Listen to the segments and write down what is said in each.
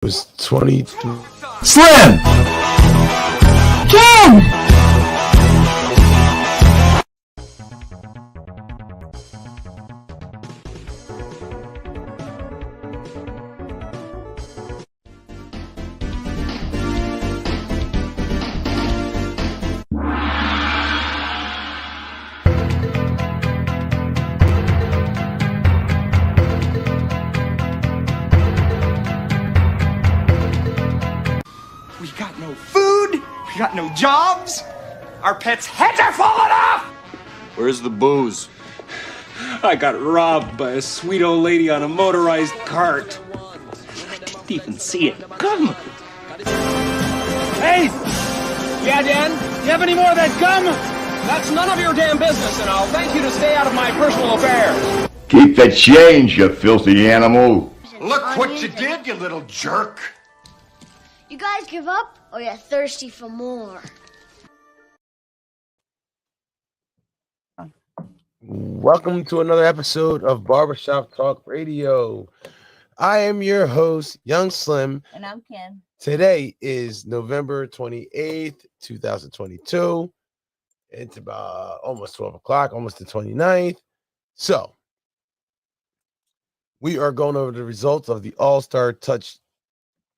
was 23. Slim! Ken! We got no food, we got no jobs, our pets' heads are falling off! Where's the booze? I got robbed by a sweet old lady on a motorized cart. I didn't even see it come. Hey! Yeah, Dan? You have any more of that gum? That's none of your damn business, and I'll thank you to stay out of my personal affairs. Keep the change, you filthy animal. Look what you did, you little jerk! You guys give up, or you're thirsty for more? Welcome to another episode of Barbershop Talk Radio. I am your host, Young Slim. And I'm Kim. Today is November 28th, 2022. It's about almost 12 o'clock, almost the 29th. So, we are going over the results of the All-Star Touch,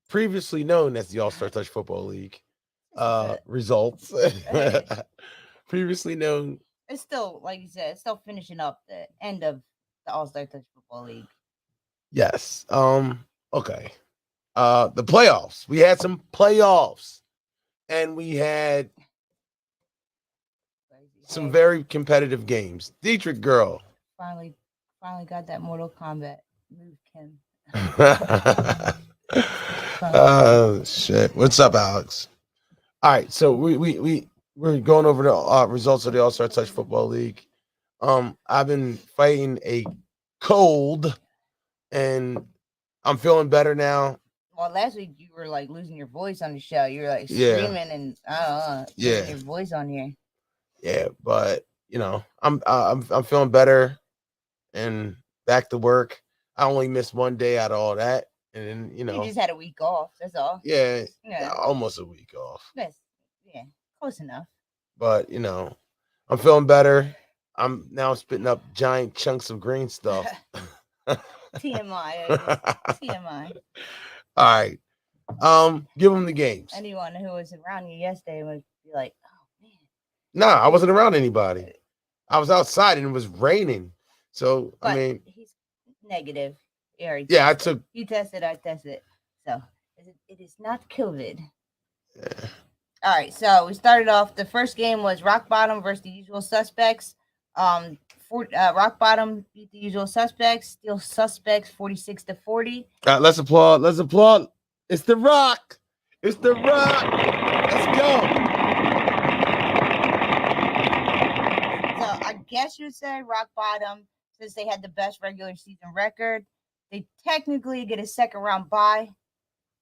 previously known as the All-Star Touch Football League results. Previously known. It's still, like you said, it's still finishing up the end of the All-Star Touch Football League. Yes. Okay. The playoffs. We had some playoffs, and we had some very competitive games. Dietrich girl. Finally got that Mortal Kombat move, Kim. Oh shit. What's up, Alex? All right, so we're going over the results of the All-Star Touch Football League. I've been fighting a cold, and I'm feeling better now. Well, last week you were like losing your voice on the show. You were like screaming and losing your voice on here. Yeah, but you know, I'm feeling better and back to work. I only missed one day out of all that, and then you just had a week off. That's all. Yeah, almost a week off. Yeah, close enough. But you know, I'm feeling better. I'm now spitting up giant chunks of green stuff. TMI. TMI. All right. Give them the games. Anyone who was around you yesterday would be like, "Oh man." Nah, I wasn't around anybody. I was outside and it was raining. So But I mean, he's negative. Yeah, You tested. I tested. So it is not COVID. Yeah. All right, so we started off. The first game was Rock Bottom versus the Usual Suspects. Rock Bottom beat the Usual Suspects. Steel Suspects 46-40. Let's applaud. Let's applaud. It's the Rock. It's the Rock. Let's go. So I guess you would say Rock Bottom, since they had the best regular season record, they technically get a second round bye,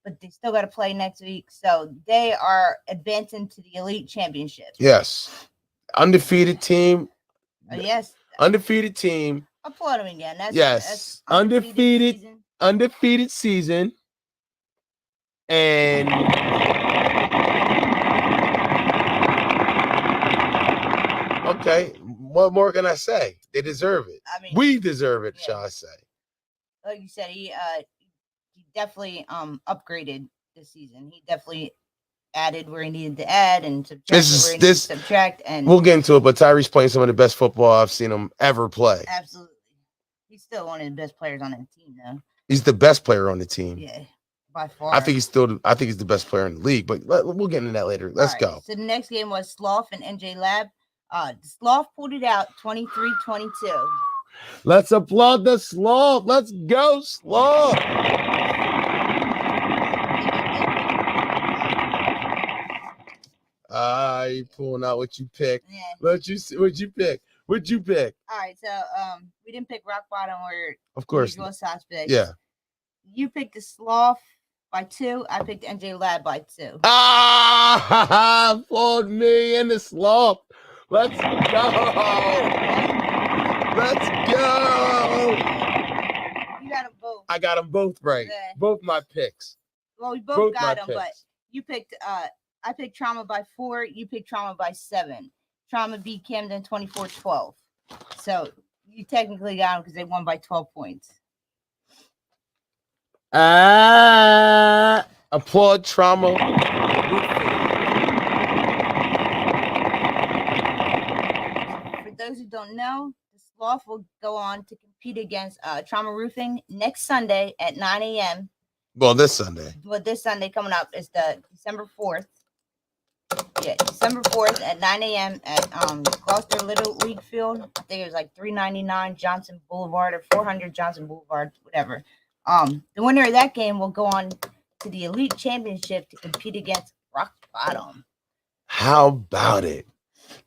but they still got to play next week. So they are advancing to the Elite Championship. Yes. Undefeated team. Yes. Undefeated team. Applaud them again. That's undefeated season. And okay, what more can I say? They deserve it. I mean, we deserve it, shall I say. Like you said, he definitely upgraded this season. He definitely added where he needed to add and subtracted where he needed to subtract. And we'll get into it, but Tyree's playing some of the best football I've seen him ever play. Absolutely. He's still one of the best players on that team, though. He's the best player on the team. Yeah, by far. I think he's the best player in the league, but we'll get into that later. Let's go. So the next game was Sloth and NJ Lab. Sloth pulled it out 23-22. Let's applaud the Sloth. Let's go, Sloth. You pulling out what you picked. Yeah. Let you see what you pick. What'd you pick? All right, so we didn't pick Rock Bottom or of course Usual Suspects. Yeah. You picked the Sloth by 2. I picked NJ Lab by 2. Applaud me and the Sloth. Let's go. Let's go. You got them both. I got them both right. Yeah. Both my picks. Well, we both Both my got them, but picks. you picked. I picked Trauma by 4. You picked Trauma by 7. Trauma beat Camden 24-12. So you technically got them because they won by 12 points. Applaud Trauma. For those who don't know, the Sloth will go on to compete against Trauma Roofing next Sunday at 9 a.m. Well, this Sunday. Well, this Sunday coming up is the December 4th. Yeah, December 4th at 9 a.m. at Gloucester Little League Field. I think it was like 399 Johnson Boulevard or 400 Johnson Boulevard, whatever. The winner of that game will go on to the Elite Championship to compete against Rock Bottom. How about it?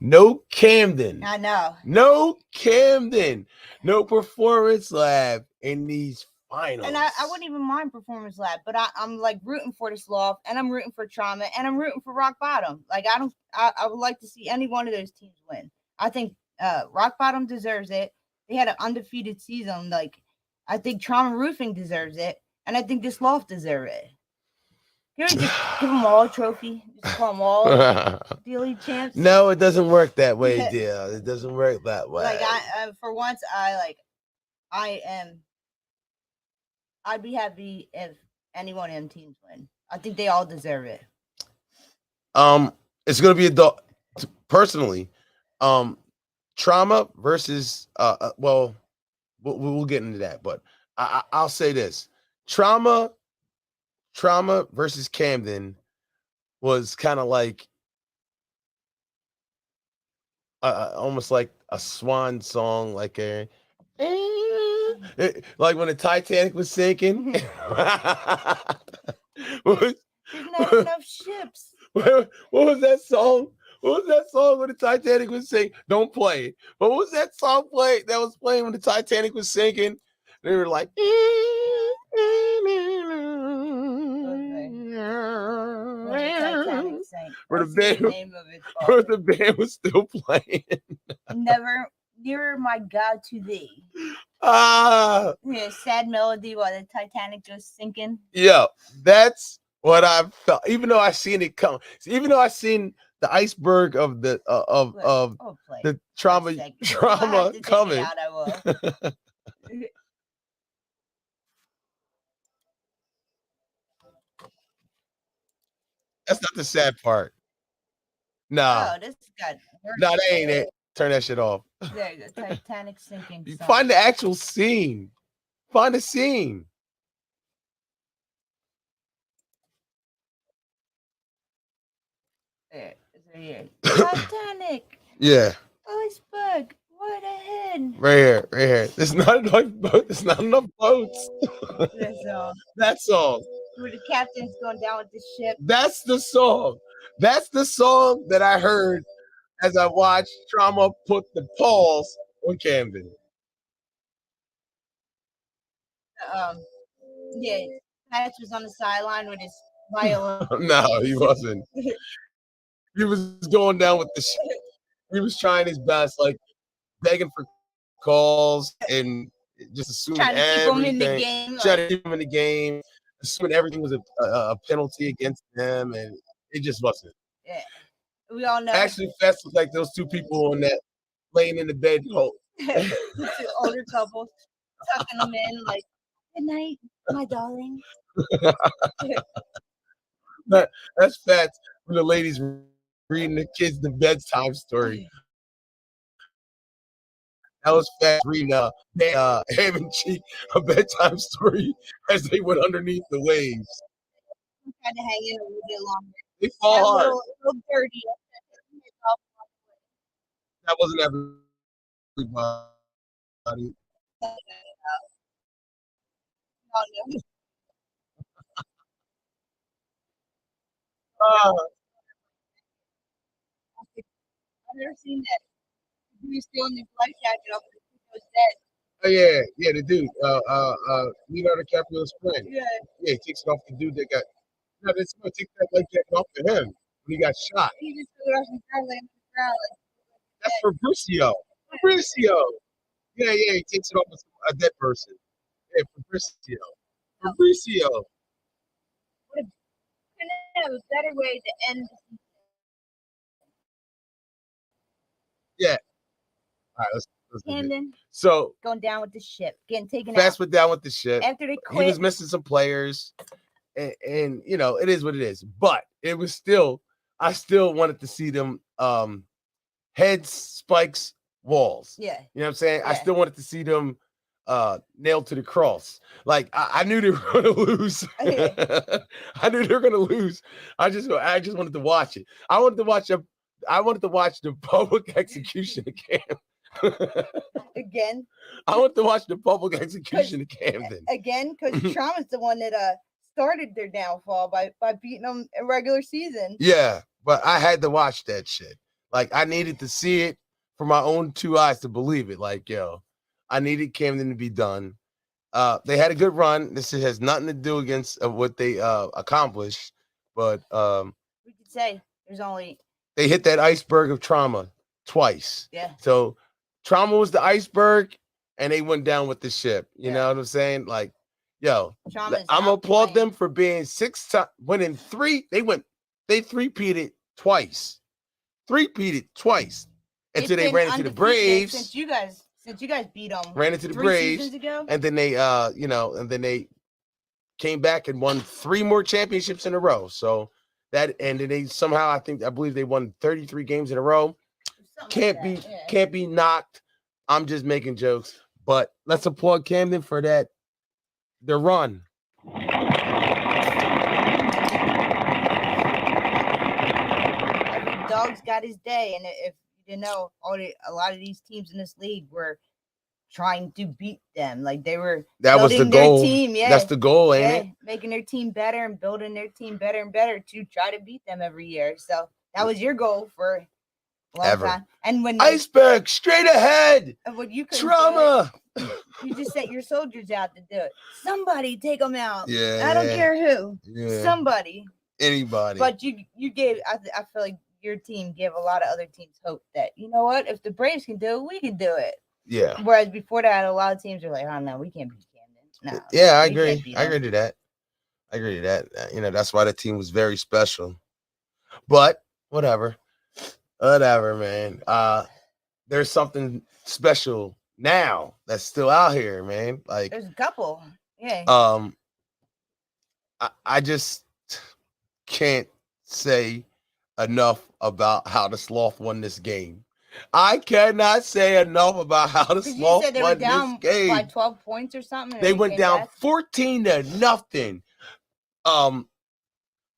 No Camden. I know. No Camden. No Performance Lab in these finals. And I wouldn't even mind Performance Lab, but I'm like rooting for the Sloth, and I'm rooting for Trauma, and I'm rooting for Rock Bottom. Like I would like to see any one of those teams win. I think Rock Bottom deserves it. They had an undefeated season. Like I think Trauma Roofing deserves it, and I think the Sloth deserve it. Can we just give them all a trophy? Just call them all the Elite champs? No, it doesn't work that way, dear. It doesn't work that way. Like for once, I'd be happy if any one of them teams win. I think they all deserve it. It's gonna be personally, Trauma versus well, we'll get into that, but I'll say this: Trauma versus Camden was kind of like almost like a swan song, like like when the Titanic was sinking. There's not enough ships. What was that song? What was that song when the Titanic was sinking? Don't play it. But what was that song that was playing when the Titanic was sinking? They were like, where the band was still playing. Never nearer my God to thee. Yeah, sad melody while the Titanic goes sinking. Yeah, that's what I felt. Even though I seen it come, even though I seen the iceberg of the the trauma coming. That's not the sad part. No, this got no, that ain't it. Turn that shit off. There you go. Titanic sinking. You find the actual scene. Find the scene. There. Titanic. Yeah. Iceberg. Right ahead. Right here. There's not enough boats. There's not enough boats. That song. Where the captain's going down with the ship. That's the song. That's the song that I heard as I watched Trauma put the pause on Camden. Yeah, Patch was on the sideline with his violin. No, he wasn't. He was going down with the shit. He was trying his best, like begging for calls and just assuming trying to everything. Keep him in the game, trying to keep him in the game, assuming everything was a penalty against them, and it just wasn't. Yeah, we all know. Actually, Fest was like those two people on that laying in the bed. Two older couples tucking them in, like, good night, my darling. That's Fats when the ladies reading the kids the bedtime story. That was Fats reading Ham and Cheek a bedtime story as they went underneath the waves. Tried to hang in a little bit longer. They fall hard. A little dirty. That wasn't everybody. I've never seen that. He was stealing his life jacket off the was dead. Oh yeah, the dude. Leonardo DiCaprio's friend. Yeah, he takes it off the dude that got. No, it's gonna take that life jacket off of him when he got shot. He just threw it off the ground. That's Fabricio. Yeah, he takes it off a dead person. Yeah, Fabricio. Couldn't have a better way to end the season. Yeah. All right, let's leave it. Camden So going down with the ship, getting taken Fast out went down with the ship. after they He was quit. missing some players, and you know, it is what it is. But it was still, I still wanted to see them heads, spikes, walls. Yeah. You know what I'm saying? I Yeah. still wanted to see them nailed to the cross. Like I knew they were gonna lose. I knew they were gonna lose. I just wanted to watch it. I wanted to watch the public execution of Cam. Again. I wanted to watch the public execution of Camden. Again, because Trauma's the one that started their downfall by beating them in regular season. Yeah, but I had to watch that shit. Like I needed to see it for my own two eyes to believe it. Like, yo, I needed Camden to be done. They had a good run. This has nothing to do against what they accomplished, but We could say there's only they hit that iceberg of trauma twice. Yeah. So trauma was the iceberg, and they went down with the ship. You Yeah. know what I'm saying? Like, yo, Trauma's I'm gonna out applaud playing. them for being winning three. They three-peated twice. Three-peated twice. They've Until they been ran into the undefeated Braves. since you guys beat them. Ran into the 3 Braves. seasons ago. And then they and then they came back and won 3 more championships in a row. So that, and then I believe they won 33 games in a row. Can't be knocked. I'm just making jokes, but let's applaud Camden for that. The run. Every dog's got his day, and if you didn't know, a lot of these teams in this league were trying to beat them. Like they were That was the building their goal. team. Yeah, That's the goal, ain't it? Making their team better and building their team better and better to try to beat them every year. So that was your goal for a long time. And when iceberg straight ahead, when you couldn't do trauma. it, you just sent your soldiers out to do it. Somebody take them out. Yeah, I don't care who. Yeah. Somebody. Anybody. But you gave. I feel like your team gave a lot of other teams hope that, you know what, if the Braves can do it, we can do it. Yeah. Whereas before that, a lot of teams were like, oh no, we can't beat Camden. No. Yeah, I we can't agree. beat I them. agree to that. I agree to that. You know, that's why the team was very special. But whatever, man. There's something special now that's still out here, man. Like There's a couple. Yeah. I just can't say enough about how the Sloth won this game. I cannot say enough about how the You Sloth said they were won down this game. by 12 points or something. and They went came down back? 14-0.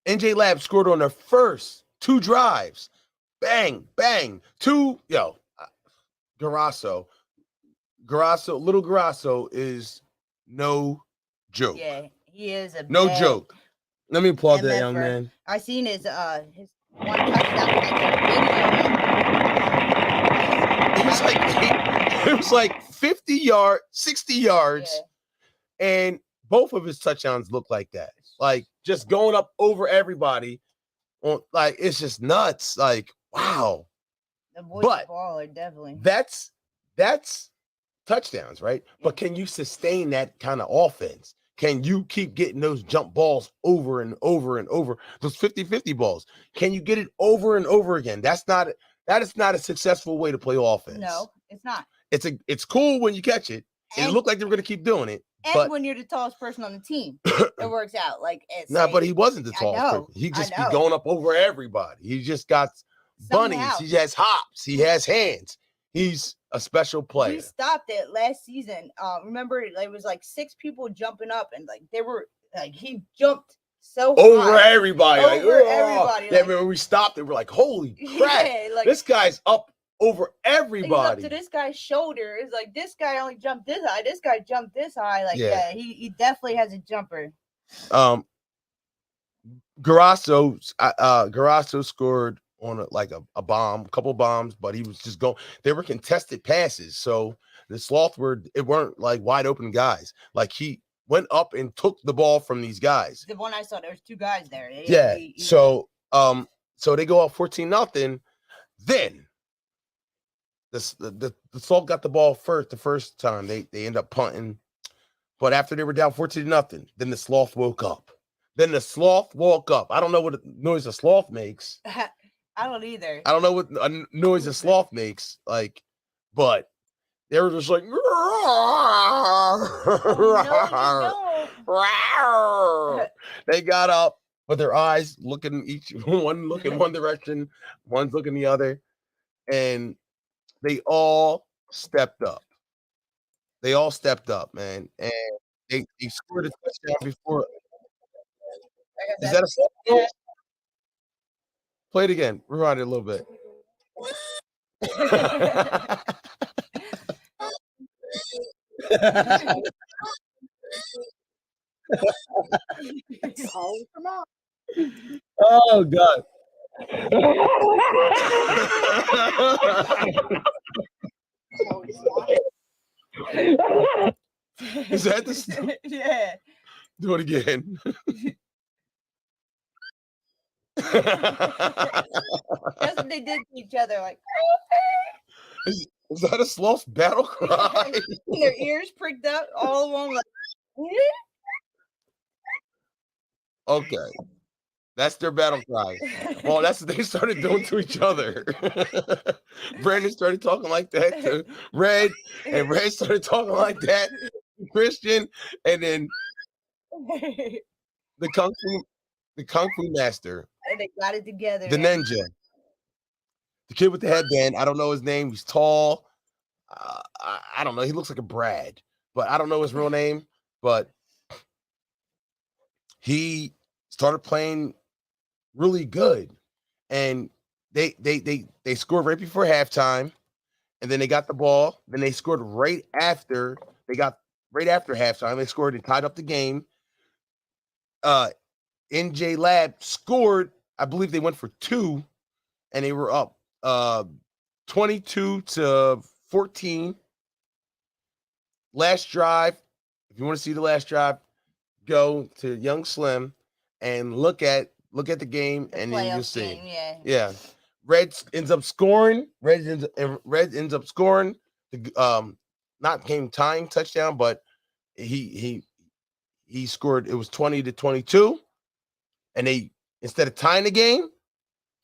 NJ Lab scored on their first 2 drives. Bang, bang. Garasso, little Garasso is no joke. Yeah, he is a No bad joke. Let me applaud that young MFer. man. I seen his one touchdown catch It was like 50 yards, 60 yards, and both of his touchdowns look like that. Like just going up over everybody. Like it's just nuts. Like, wow. The boys But baller, definitely. That's touchdowns, right? But can you sustain that kind of offense? Can you keep getting those jump balls over and over and over? Those 50-50 balls. Can you get it over and over again? That is not a successful way to play offense. No, it's not. It's cool when you catch it. It looked like they were going to keep doing it. And when you're the tallest person on the team, it works out. Like it's but he wasn't the tallest person. He just be going up over everybody. He just got bunnies. Somehow. He has hops. He has hands. He's a special player. We stopped it last season. Remember, it was like 6 people jumping up, and like they were like he jumped so over high. everybody. Over everybody. Yeah, when we stopped, it we're like, holy crap! Yeah, like, this guy's up over He's up everybody. to this guy's shoulder. It's like this guy only jumped this high. This guy jumped this high. Like he definitely has a jumper. Garasso scored on a couple bombs, but he was just going. They were contested passes, so the Sloth weren't like wide open guys. Like he went up and took the ball from these guys. The one I saw, there was 2 guys there. So they go up 14-0. Then the Sloth got the ball the first time. They end up punting, but after they were down 14-0, then the Sloth woke up. Then the sloth walk up. I don't know what noise a sloth makes. I don't either. I don't know what a noise a sloth makes. Like, but they were just like, they got up with their eyes looking one looking one direction, one's looking the other, and they all stepped up. They all stepped up, man, and they scored a touchdown before. Is that a sloth? Play it again. Rewind it a little bit. Oh God. Is that the Yeah. do it again? That's what they did to each other, like Is that a sloth battle cry? their ears pricked up all along. Like, Okay, that's their battle cry. Well, that's what they started doing to each other. Brandon started talking like that to Red, and Red started talking like that to Christian, and then the kung fu master, and they got it together. the man. ninja, the kid with the headband. I don't know his name. He's tall. I don't know. He looks like a Brad, but I don't know his real name. But he started playing really good, and they scored right before halftime, and then they got the ball. Then they scored right after halftime. They scored and tied up the game. NJ Lab scored. I believe they went for 2, and they were up 22-14. Last drive. If you want to see the last drive, go to Young Slim and look at the game, and then you'll see. Game, Yeah. Red ends up scoring. Red ends up scoring the not game tying touchdown, but he scored. It was 20-22, and they, instead of tying the game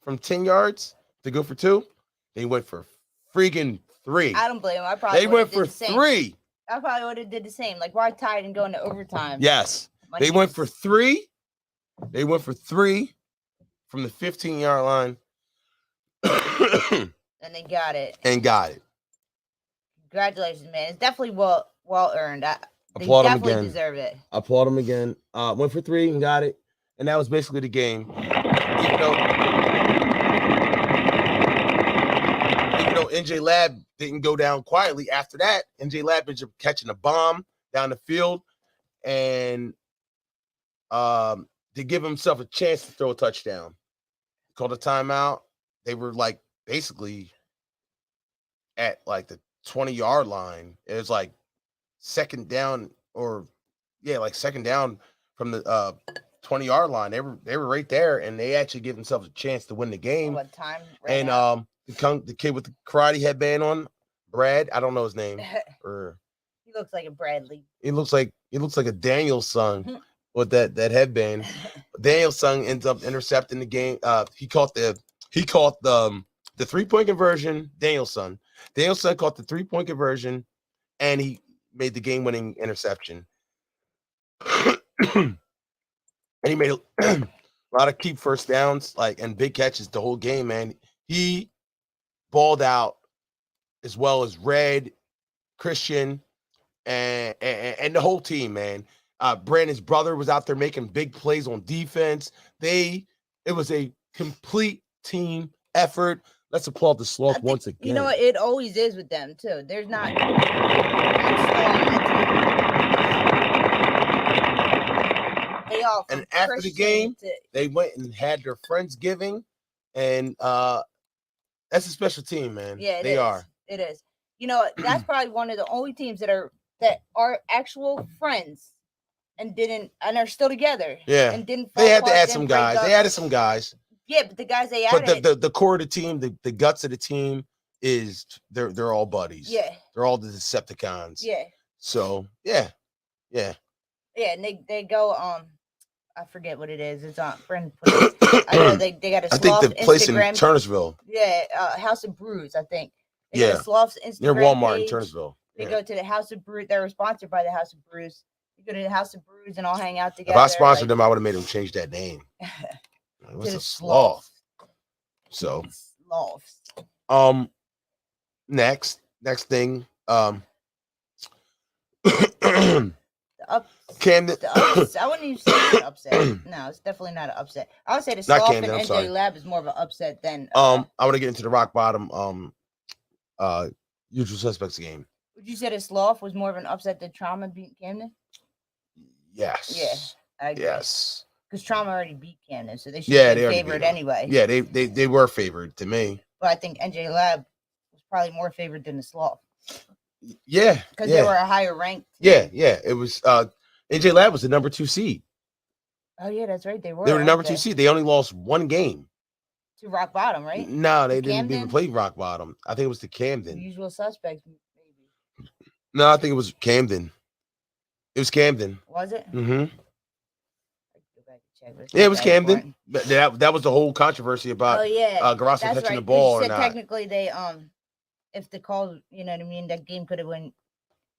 from 10 yards to go for 2, they went for freaking 3. I don't blame them. I probably They went for did the same. 3. I probably would have did the same. Like, why tie it and go into overtime? Yes. They went for 3. They went for 3 from the 15-yard line. And they got it. And got it. Congratulations, man. It's definitely well earned. They Applaud them definitely again. deserve it. Applaud them again. Went for 3 and got it. And that was basically the game. Even though NJ Lab didn't go down quietly after that, NJ Lab ended up catching a bomb down the field, and to give himself a chance to throw a touchdown. Called a timeout. They were like basically at like the 20-yard line. It was like second down from the 20-yard line. They were right there, and they actually give themselves a chance to win the game. What time? And the kid with the karate headband on, Brad, I don't know his name. Or he looks like a Bradley. He looks like a Daniel's son with that headband. Daniel's son ends up intercepting the game. He caught the 3-point conversion. Daniel's son caught the 3-point conversion, and he made the game-winning interception. And he made a lot of key first downs, and big catches the whole game, man. He balled out as well as Red, Christian, and the whole team, man. Brandon's brother was out there making big plays on defense. It was a complete team effort. Let's applaud the Sloth once again. You know what? It always is with them too. There's not. And after the game, they went and had their Friendsgiving, and that's a special team, man. Yeah, they are. It is. You know, that's probably one of the only teams that are actual friends and are still together. Yeah, and didn't. They had to add some guys. They added some guys. Yeah, but the guys they added. But the core of the team, the guts of the team is they're all buddies. Yeah, they're all the Decepticons. Yeah. So yeah. Yeah, and they go I forget what it is. It's on friend. I know they got a I think Sloth the place in Instagram. Turnersville. Yeah, House of Brews. I think they Yeah. got a Sloth's Instagram Near Walmart page. in Turnersville. They Yeah. go to the House of Brews. They were sponsored by the House of Brews. You go to the House of Brews and all hang out together. If I sponsored them, I would have made them change that name. What's to a the sloth? So, Sloths. next thing, The Camden. I wouldn't even say it's an upset. No, it's definitely not an upset. I would say the Not Sloth Camden, I'm and sorry. NJ Lab is more of an upset than. I want to get into the rock bottom. Usual Suspects game. Would you say the Sloth was more of an upset than Trauma beat Camden? Yes. Yeah, I agree. Yes. Because Trauma already beat Camden, so they should Yeah, have they been already favored beat 'em. anyway. Yeah, they were favored to me. But I think NJ Lab was probably more favored than the Sloth. Yeah. Because yeah. they were a higher ranked. Yeah. It was NJ Lab was the number 2 seed. Oh yeah, that's right. They were. They were the number weren't 2 they? seed. They only lost one game. To Rock Bottom, right? No, they To didn't even Camden? play rock bottom. I think it was the The Camden. Usual Suspects, maybe. No, I think it was Camden. It was Camden. Was it? Mm-hmm. Go back and check, but it's Yeah, not it was that Camden. important. That was the whole controversy about Oh yeah, Garasa that's catching right. the 'cause ball you or said not. technically they if the call, you know what I mean, that game could have went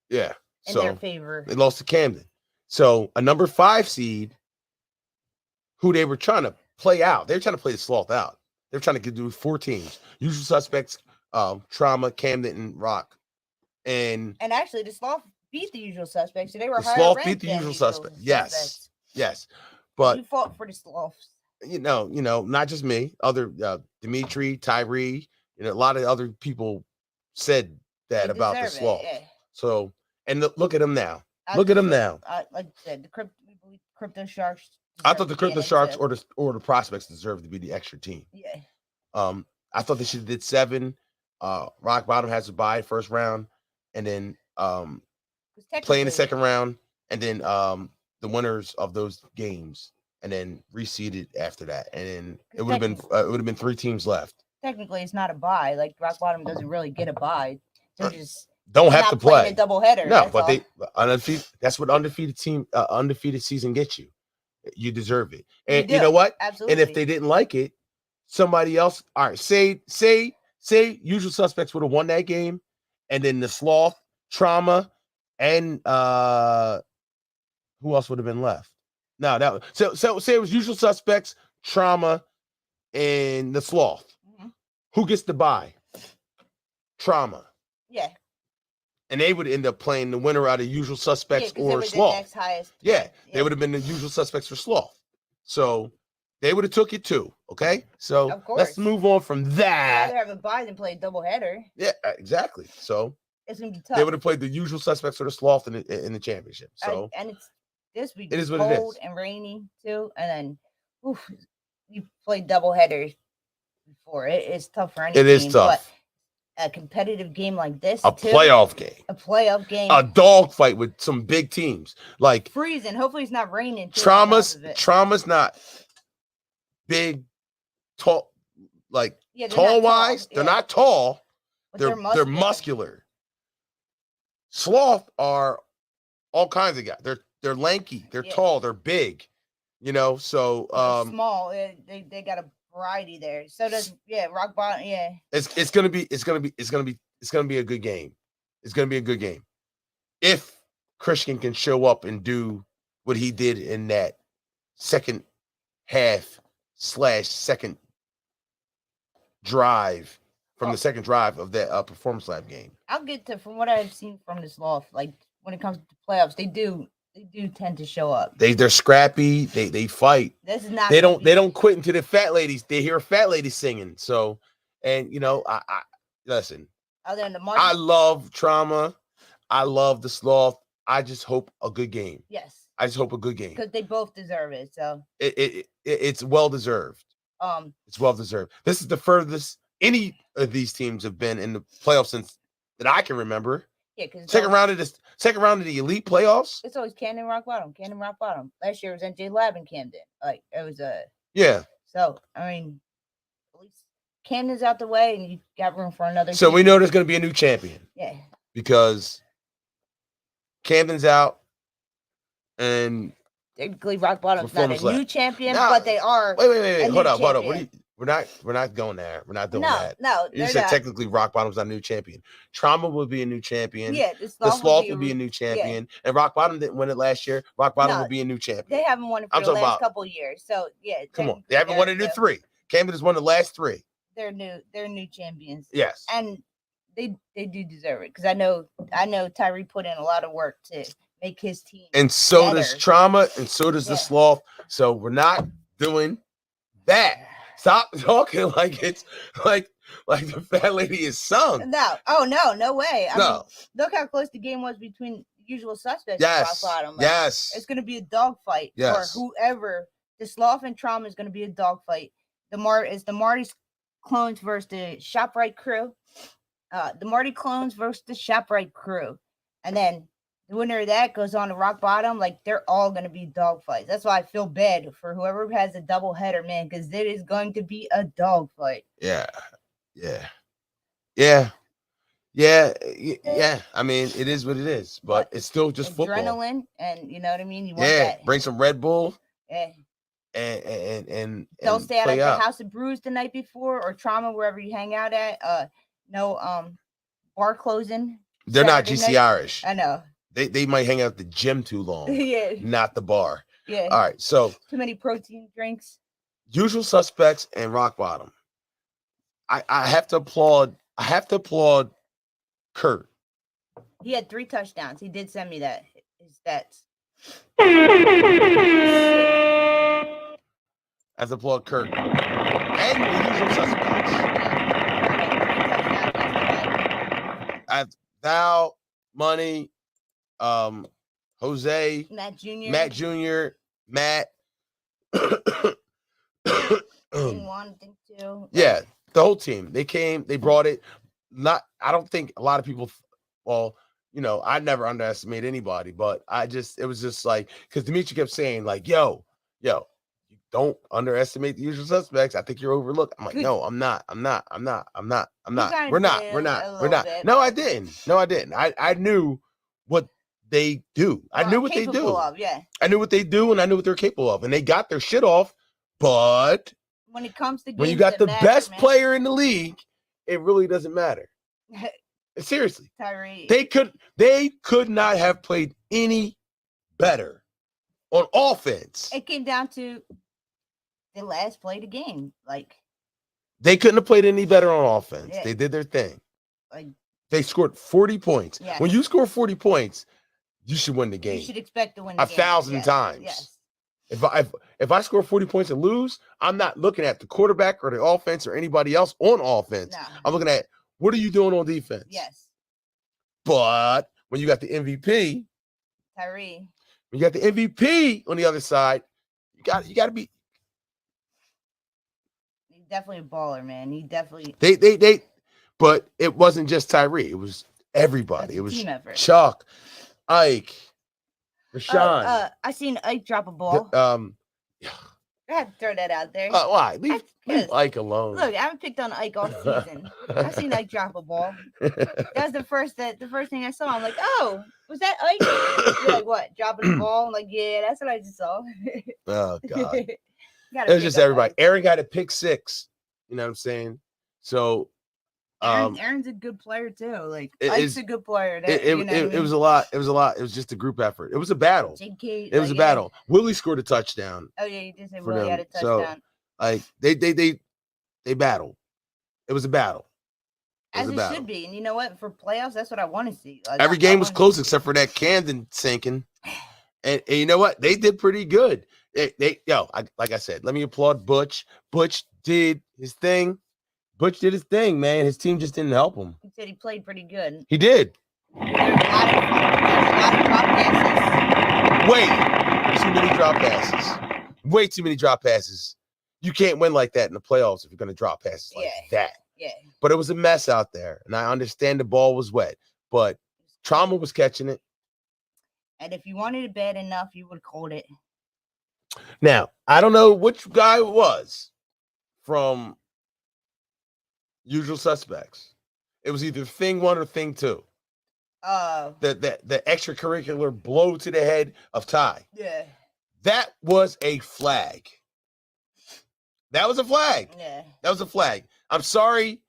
Yeah. in their So favor. they lost to Camden. So a number 5 seed who they were trying to play out. They were trying to play the Sloth out. They were trying to do 4 teams. Usual Suspects, Trauma, Camden, and Rock. And actually, the Sloth beat the Usual Suspects, so they were the higher Sloth ranked beat the than Usual Suspects. Suspects. Yes. But You fought for the Sloths. you know, not just me, other Dimitri, Tyree, a lot of other people said that They about the deserve it, Sloth. yeah. So, and look at them now. I Look at them deserve- now. Like I said, we believe Crypto Sharks. I deserve thought the to be in Crypto it, Sharks too. or the Prospects deserved to be the extra team. Yeah. I thought they should have did 7. Rock Bottom has to buy first round, and then play in the second round, and then the winners of those games, and then reseeded after that, and then it would have been 3 teams left. Technically, it's not a bye. Like Rock Bottom doesn't really get a bye. They're just Don't have not to playing play a doubleheader. No, that's but all. they undefeated. That's what undefeated season gets you. You deserve it, and you do. know what? Absolutely. And if they didn't like it, somebody else. All right, say Usual Suspects would have won that game, and then the Sloth, Trauma, and who else would have been left? No, so say it was Usual Suspects, Trauma, and the Sloth. Mm-hmm. Who gets the bye? Trauma. Yeah. And they would end up playing the winner out of Usual Suspects or the Sloth. next highest. Yeah, they would have been the Usual Suspects for Sloth. So they would have took it too. Okay, so Of course. let's move on from I'd that. rather have a bye than play a doubleheader. Yeah, exactly. So It's gonna be tough. they would have played the Usual Suspects or the Sloth in the championship. So and it's this week. It is it's what it cold is. and rainy too, and then you play doubleheaders before. It's tough for any it is team, tough. But a competitive game like this, A too, playoff game, a playoff game, a dogfight with some big teams like freezing. Hopefully, it's not raining. Too, on top of it. Trauma's not big, tall, like Yeah, they're tall not wise. They're not tall. but They're muscular. Sloth are all kinds of guys. They're lanky. They're tall. They're big. So They're small. They got a variety there. So does Rock Bottom. Yeah, it's gonna be a good game. It's gonna be a good game if Christian can show up and do what he did in that second half / second drive from the second drive of that Performance Lab game. I'll get to from what I've seen from this Sloth. Like when it comes to playoffs, they do tend to show up. They're scrappy. They fight. This is not. They don't quit until the fat ladies. They hear a fat lady singing. So, and I listen. Other than the I love Trauma. I love the Sloth. I just hope a good game. Yes. I just hope a good game Because they both deserve it. So it's well deserved. It's well deserved. This is the furthest any of these teams have been in the playoffs since that I can remember. Yeah, because second round of the elite playoffs. It's always Camden Rock Bottom. Last year it was NJ Lab in Camden. Like it was yeah. So I mean, at least Camden's out the way, and you got room for another. So team. we know there's going to be a new champion. Yeah. Because Camden's out, and technically Rock Bottom's not a Performance new champion, Nah, but they are. Wait. a Hold new up. What are champion. you? We're not going there. We're not doing No, that. no, You they're said not. technically Rock Bottom's not a new champion. Trauma will be a new champion. Yeah, The Sloth will be a new champion. And Rock Bottom didn't win it last year. Rock Bottom will be a new champion. They haven't won it for I'm the talking last about- couple of years. So yeah, Come on. They haven't won it in 3. Camden has won the last 3. They're new champions. Yes. And they do deserve it because I know Tyree put in a lot of work to make his team. And so better. does Trauma, and so does the Sloth. So we're not doing that. Stop talking like it's like the fat lady is sung. No. Oh no way. I mean, look how close the game was between Usual Suspects and Rock Bottom. Like, Yes. It's gonna be a dogfight. Yes. For whoever. The Sloth and Trauma is gonna be a dogfight. The Marty's clones versus the ShopRite crew. The Marty clones versus the ShopRite crew. And then the winner of that goes on to Rock Bottom. Like, they're all going to be dogfights. That's why I feel bad for whoever has a double header, man, because it is going to be a dogfight. Yeah. I mean, it is what it is, but it's still just football. Adrenaline, and you know what I mean? You want that. Bring some Red Bull. Yeah. And don't stay out at the out. House of Brews the night before or Trauma, wherever you hang out at. No bar closing. They're not Saturday GC night. Irish. I know. They might hang out at the gym too long. Yeah. Not the bar. Yeah. All right. So too many protein drinks. Usual Suspects and Rock Bottom. I have to applaud. Kurt. He had 3 touchdowns. He did send me that. His stats. I have to applaud Kurt. And the Usual Suspects. Val, Money, Jose, Matt Jr. Matt. One, I think too. Yeah, the whole team. They came, they brought it. I don't think a lot of people, I never underestimate anybody, but it was just like, because Dimitri kept saying, like, yo, you don't underestimate the Usual Suspects. I think you're overlooked. I'm like, no, I'm not. We're not. No, I didn't. I knew what they do. I knew what they do. I knew what they do, and I knew what they're capable of. And they got their shit off. But when it comes to when you got the best player in the league, it really doesn't matter. Seriously, Tyree. They could not have played any better on offense. It came down to the last play of the game. Like, they couldn't have played any better on offense. Yeah. They did their thing. Like, they scored 40 points. Yes. When you score 40 points, you should win the game. You should expect to win the game 1,000 times. Yes. If I score 40 points and lose, I'm not looking at the quarterback or the offense or anybody else on offense. No. I'm looking at, what are you doing on defense? Yes. But when you got the MVP, Tyree. when you got the MVP on the other side, you got to be. He's definitely a baller, man. He definitely. But it wasn't just Tyree. It was everybody. It was team effort. Chuck, Ike, Rashawn. I seen Ike drop a ball. I had to throw that out there. Why? Leave Ike alone. Look, I haven't picked on Ike all season. I seen Ike drop a ball. That was the first thing I saw. I'm like, oh, was that Ike? You're like, what? Dropping the ball? I'm like, yeah, that's what I just saw. Oh God. It was just everybody. Ike. Aaron got a pick 6. You know what I'm saying? So Aaron's a good player too. Like, Ike's a good player. It was a lot. It was just a group effort. It was a battle. It was a battle. Willie scored a touchdown. Oh yeah, you did say Willie had a touchdown. So, like, they battled. It was a battle. As it should be. And you know what? For playoffs, that's what I want to see. Like, every game was close except for that Camden sinking. And you know what? They did pretty good. Like I said, let me applaud Butch. Butch did his thing. Man. His team just didn't help him. He said he played pretty good. He did. There's a lot of drop passes. Way too many drop passes. You can't win like that in the playoffs if you're going to drop passes like that. Yeah. But it was a mess out there. And I understand the ball was wet. But Trauma was catching it. And if you wanted it bad enough, you would have called it. Now, I don't know which guy it was from Usual Suspects. It was either thing 1 or thing 2. The extracurricular blow to the head of Ty. Yeah. That was a flag. That was a flag. Yeah. That was a flag. I'm sorry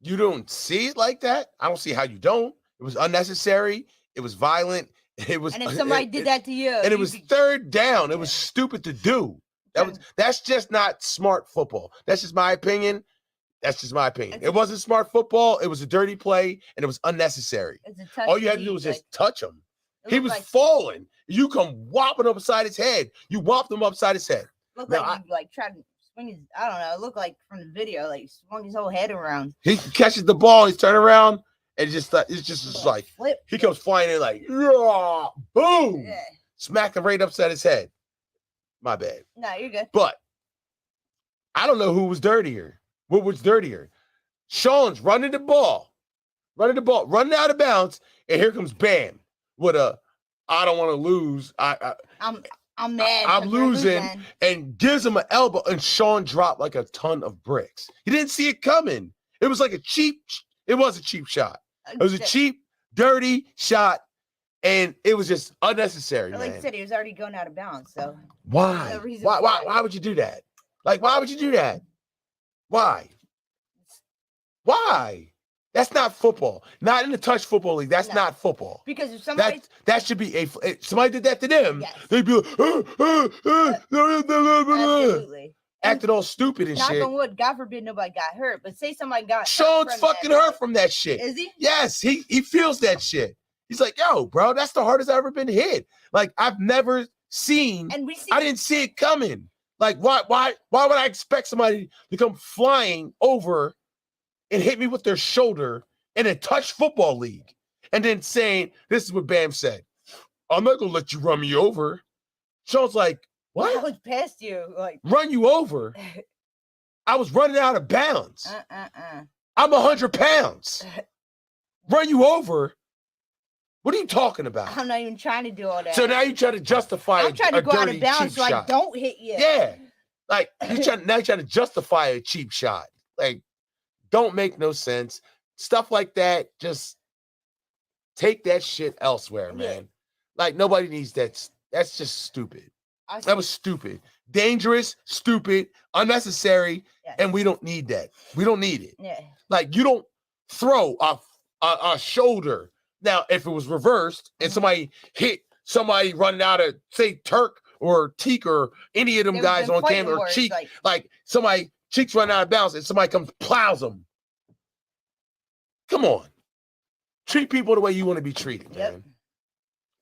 you don't see it like that. I don't see how you don't. It was unnecessary. It was violent. It was, And if somebody did that to you, and it was third down. It was Yeah. stupid to do. That's just not smart football. That's just my opinion. That's just my opinion. It wasn't smart football. It was a dirty play, and it was unnecessary. It's a touch All you had to do was just touch him. He was falling. You come whopping up upside his head. You whopped him upside his head. Looked Now, like he like tried to swing his. I don't know. It looked like from the video, like he swung his whole head around. He catches the ball. He's turning around, and it's just like flip. He comes flying in like, "Yeah, boom, Yeah. smack him right upside his head." My bad. No, you're good. But I don't know who was dirtier. What was dirtier? Sean's running the ball, running out of bounds, and here comes Bam with a, "I don't want to lose. I'm mad. I'm 'cause we're losing," and gives him an elbow, and Sean dropped like a ton of bricks. He didn't see it coming. It was like it was a cheap shot. It was a cheap, dirty shot, and it was just unnecessary, Like I man. said, he was already going out of bounds. So Why? no reason Why would you do that? Like, why would you do that? Why? Why? That's not football. Not in the touch football league. That's not football. Because if somebody That should be if somebody did that to them, Yes. they'd be like, absolutely acting all stupid and knock shit. on wood, God forbid nobody got hurt. But say somebody got Sean's from fucking that, hurt from that shit. Is he? Yes, he feels that shit. He's like, "Yo, bro, that's the hardest I've ever been hit. Like, I've never seen. And we see I didn't see it coming. Like, why would I expect somebody to come flying over and hit me with their shoulder in a touch football league, and then saying, this is what Bam said, "I'm not gonna let you run me over." Sean's like, "What? I was past you, like Run you over? I was running out of bounds. uh. I'm 100 pounds. Run you over? What are you talking about?" I'm not even trying to do all that. So now you try to justify I'm trying to go out of bounds so I don't hit you. Yeah. Like you're trying to justify a cheap shot. Like, don't make no sense. Stuff like that, just take that shit elsewhere, man. Yeah. Like, nobody needs that. That's just stupid. I That was stupid. Dangerous, stupid, unnecessary, Yes. and we don't need that. We don't need it. Yeah. Like, you don't throw a shoulder. Now, if it was reversed and somebody hit somebody running out of, say, Turk or Teak or any of them There guys been on fighting camera or words, Cheek, like- like somebody, Cheek's running out of bounds and somebody comes plows them. Come on. Treat people the way you want to be treated, Yep. man.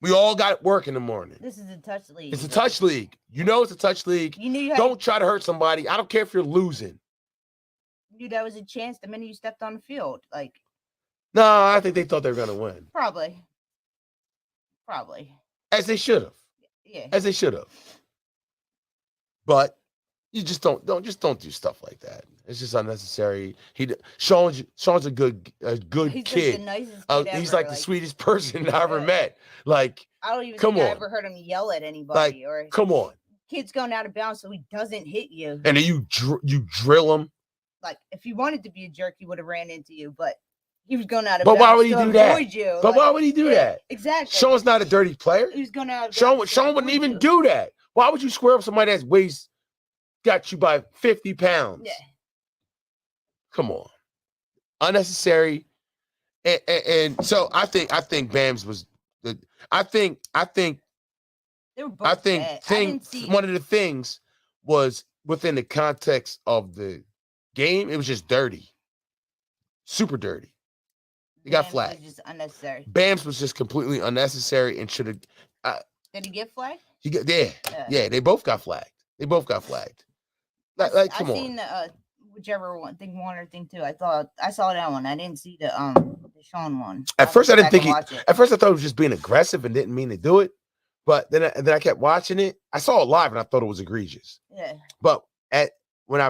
We all got work in the morning. This is a touch league. It's a touch league. You know it's a touch league. You knew you had Don't try to hurt somebody. I don't care if you're losing. you knew that was a chance the minute you stepped on the field. Like No, I think they thought they were going to win. probably. As they should have. Yeah. As they should have. But you just don't do stuff like that. It's just unnecessary. Sean's a good He's kid. like the nicest kid He's ever, like the sweetest person I ever Yeah. met. Like, I don't even come think I on. ever heard him yell at anybody or come on. kids going out of bounds so he doesn't hit you. And then you drill him. Like if he wanted to be a jerk, he would have ran into you, but he was going out of But bounds why would he to do that? avoid you. But Like, why would he do yeah, that? Exactly. Sean's not a dirty player. He was going out of Sean bounds to wouldn't avoid even you. do that. Why would you square up somebody that's got you by 50 pounds? Yeah. Come on. Unnecessary. And so I think Bam's was the I think They were both bad. I didn't see one of the things was within the context of the game, it was just dirty. Super dirty. He got Bam's flagged. was just unnecessary. Bam's was just completely unnecessary and should have Did he get flagged? yeah, they both got flagged. Like come I on. seen the whichever one, thing one or thing two. I saw that one. I didn't see the Sean one. At first, I didn't think watch it. At first, I thought he was just being aggressive and didn't mean to do it. But then I kept watching it. I saw it live and I thought it was egregious. Yeah. But when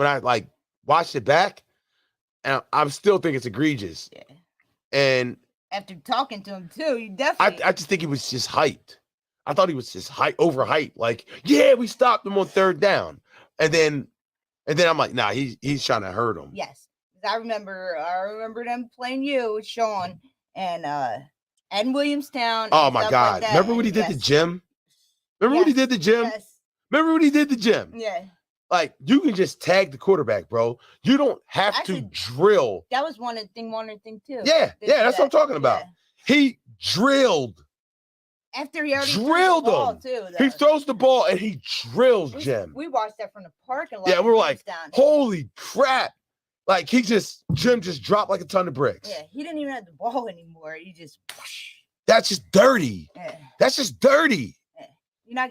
I like watched it back, and I'm still think it's egregious. Yeah. And After talking to him too, you definitely. I just think he was just hyped. I thought he was just overhyped. Like, yeah, we stopped him on third down, and then I'm like, nah, he's trying to hurt him. Yes, 'cause I remember them playing you with Sean, and And Williamstown. Oh and my stuff God! like that. Remember when he And did the yes, gym? Remember when he did the gym? Yes. Remember when he did the gym? Yeah. Like you can just tag the quarterback, bro. You don't have Actually, to drill. That was one thing too. Yeah, that's what I'm talking about. Yeah. He drilled. After he already Drilled threw the ball him. too. He Though. throws the ball and he drills Jim. We watched that from the parking lot. Yeah, we're like, down. holy crap. Like Jim just dropped like a ton of bricks. Yeah, he didn't even have the ball anymore. He just That's just dirty. Yeah. That's just dirty. Yeah.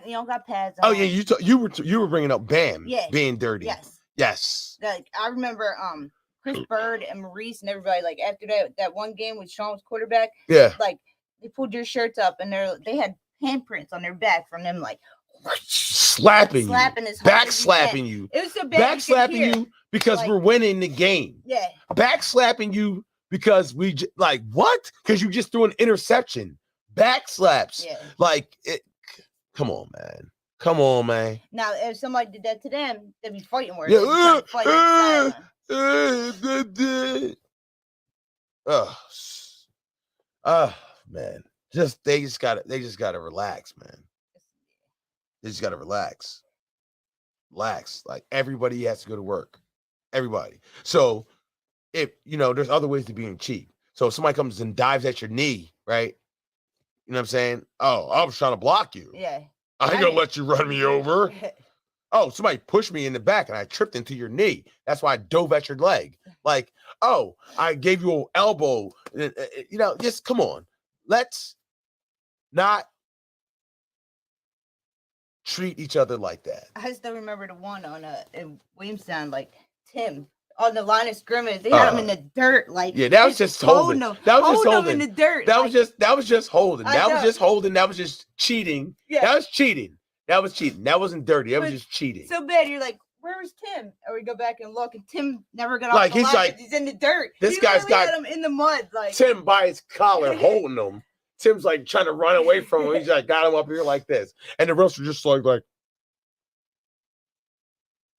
You don't got pads Oh on. yeah, you were bringing up Bam being dirty. Yes. Yes. Like I remember Chris Bird and Maurice and everybody, like after that one game with Sean was quarterback, Yeah. like they pulled your shirts up and they had handprints on their back from them like slapping his back slapping you. It was so bad. Back slapping you because we're winning the game. Yeah. Back slapping you because what? Because you just threw an interception. Back slaps. Yeah. Like it. Come on, man. Come on, man. Now, if somebody did that to them, they'd be fighting worse. Yeah. Man. They just gotta relax, man. They just gotta relax. Relax. Like everybody has to go to work. Everybody. So if there's other ways to being cheap. So if somebody comes and dives at your knee, right? You know what I'm saying? Oh, I was trying to block you. Yeah. I ain't gonna let you run me over. Oh, somebody pushed me in the back and I tripped into your knee. That's why I dove at your leg. Like, oh, I gave you an elbow. Just come on. Let's not treat each other like that. I still remember the one on in Williamstown, like Tim on the line of scrimmage. They had him in the dirt, like that was just holding. That was just holding in the dirt. That was just holding. That was just holding. That was just cheating. Yeah. That was cheating. That was cheating. That wasn't dirty. That was just cheating. So bad. You're like, where was Tim? Or we go back and look, and Tim never got like off the he's line. like He's in the dirt. This guy's got him in the mud, like Tim by his collar holding him. Tim's like trying to run away from him. He's like got him up here like this, and the rest are just like.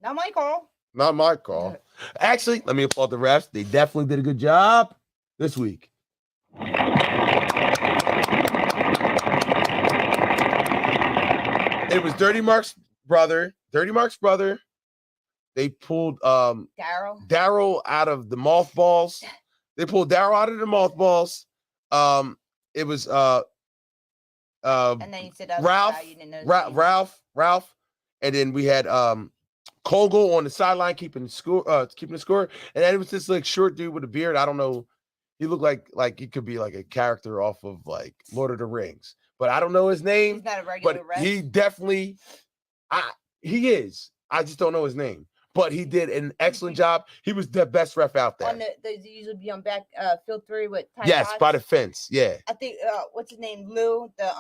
Not my call. Not my call. Actually, let me applaud the refs. They definitely did a good job this week. It was Dirty Mark's brother. They pulled Daryl out of the mothballs. It was and then you said Ralph, and then we had Kogel on the sideline keeping the score, and then it was this like short dude with a beard. I don't know. He looked like he could be like a character off of like Lord of the Rings, but I don't know his name. He's not a regular ref. He definitely, he is. I just don't know his name. But he did an excellent job. He was the best ref out there. They usually be on back field 3 with Ty yes, Potts. by the fence. Yeah. I think what's his name? Lou, the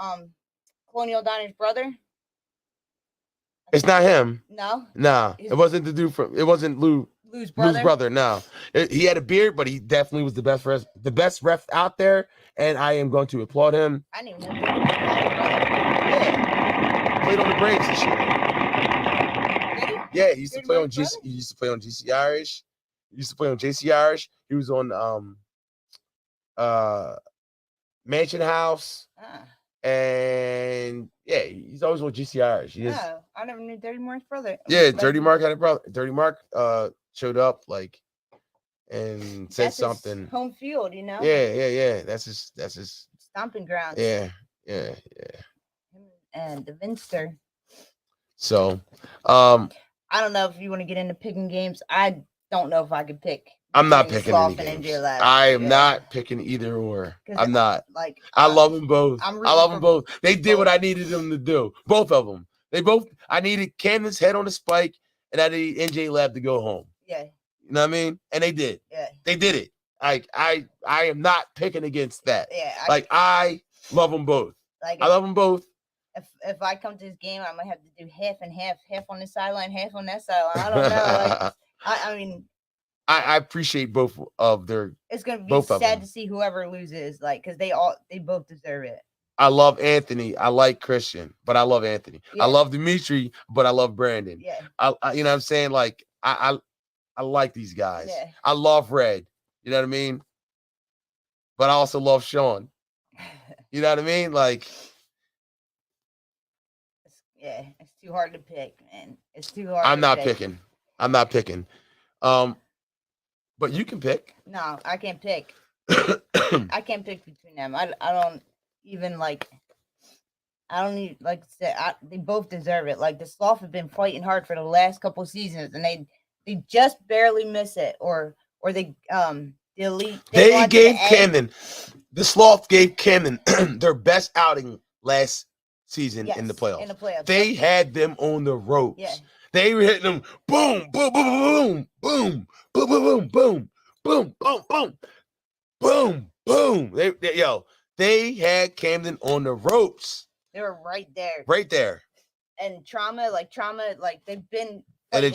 Colonial Diner's brother. It's not him. No. Nah. It wasn't the dude from. It wasn't Lou's brother. No. He had a beard, but he definitely was the best ref out there, and I am going to applaud him. I didn't even know. Yeah. Played on the Braves this year. Yeah, he used to play on GC. He used to play on GC Irish. He used to play on JC Irish. He was on Mansion House. And yeah, he's always on GC Irish. I never knew Dirty Mark's brother. Yeah, Dirty Mark had a brother. Dirty Mark showed up and said something. His home field, you know. Yeah. That's his stomping ground. Yeah. Him and the Vinster. So, I don't know if you want to get into picking games. I don't know if I could pick. I'm not picking any games. I am not picking either or. I'm not. I love them both. I love them both. They did what I needed them to do. Both of them. I needed Camden's head on the spike, and I needed NJ Lab to go home. Yeah. You know what I mean? And they did. Yeah. They did it. I am not picking against that. Yeah. I love them both. I love them both. If I come to this game, I might have to do half and half on the sideline, half on that sideline. I don't know. I mean, I appreciate both of their. It's gonna be sad to see whoever loses, because they both deserve it. I love Anthony. I like Christian, but I love Anthony. Yeah. I love Dimitri, but I love Brandon. Yeah. You know what I'm saying? I like these guys. Yeah. I love Red. You know what I mean? But I also love Sean. You know what I mean? Like, it's too hard to pick, man. It's too hard. I'm to not pick. picking. I'm not picking. But you can pick. No, I can't pick. I can't pick between them. I don't even like. I don't even like to say they both deserve it. Like the Sloth have been fighting hard for the last couple seasons, and they just barely miss it, or they the elite. They gave Camden, the Sloth gave Camden their best outing last season in the playoffs. They had them on the ropes. Yeah. They were hitting them boom, boom, boom, boom, boom, boom, boom, boom, boom, boom, boom, boom, boom. They had Camden on the ropes. They were right there. Right there. And trauma, they've been. And then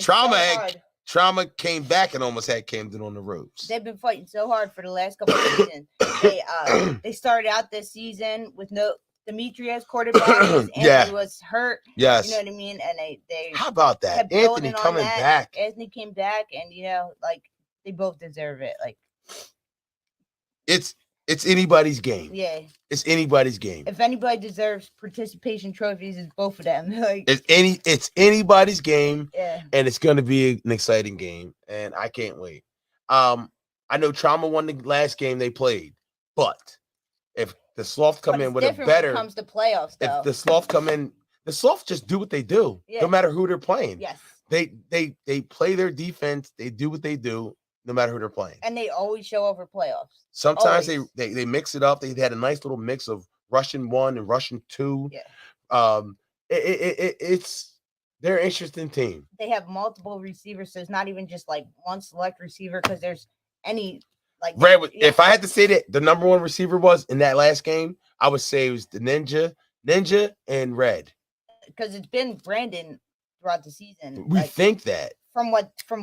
trauma came back and almost had Camden on the ropes. They've been fighting so hard for the last couple of seasons. They started out this season with no Demetrius quarterback. Anthony was hurt. Yes. You know what I mean? And they how about that? Anthony coming back. Anthony came back, and they both deserve it. Like it's anybody's game. Yeah. It's anybody's game. If anybody deserves participation trophies, it's both of them. Like it's anybody's game. Yeah. And it's gonna be an exciting game. And I can't wait. I know Trauma won the last game they played, but if the Sloth come in with a better when it comes to playoffs, though. If the Sloth come in, the Sloth just do what they do, no matter who they're playing. Yes. They play their defense, they do what they do, no matter who they're playing. And they always show up for playoffs. Sometimes they mix it up. They had a nice little mix of Russian 1 and Russian 2. Yeah. It's they're an interesting team. They have multiple receivers, so it's not even just like one select receiver because there's any like Red. If I had to say that the number one receiver was in that last game, I would say it was the Ninja and Red. Because it's been Brandon throughout the season. We think that from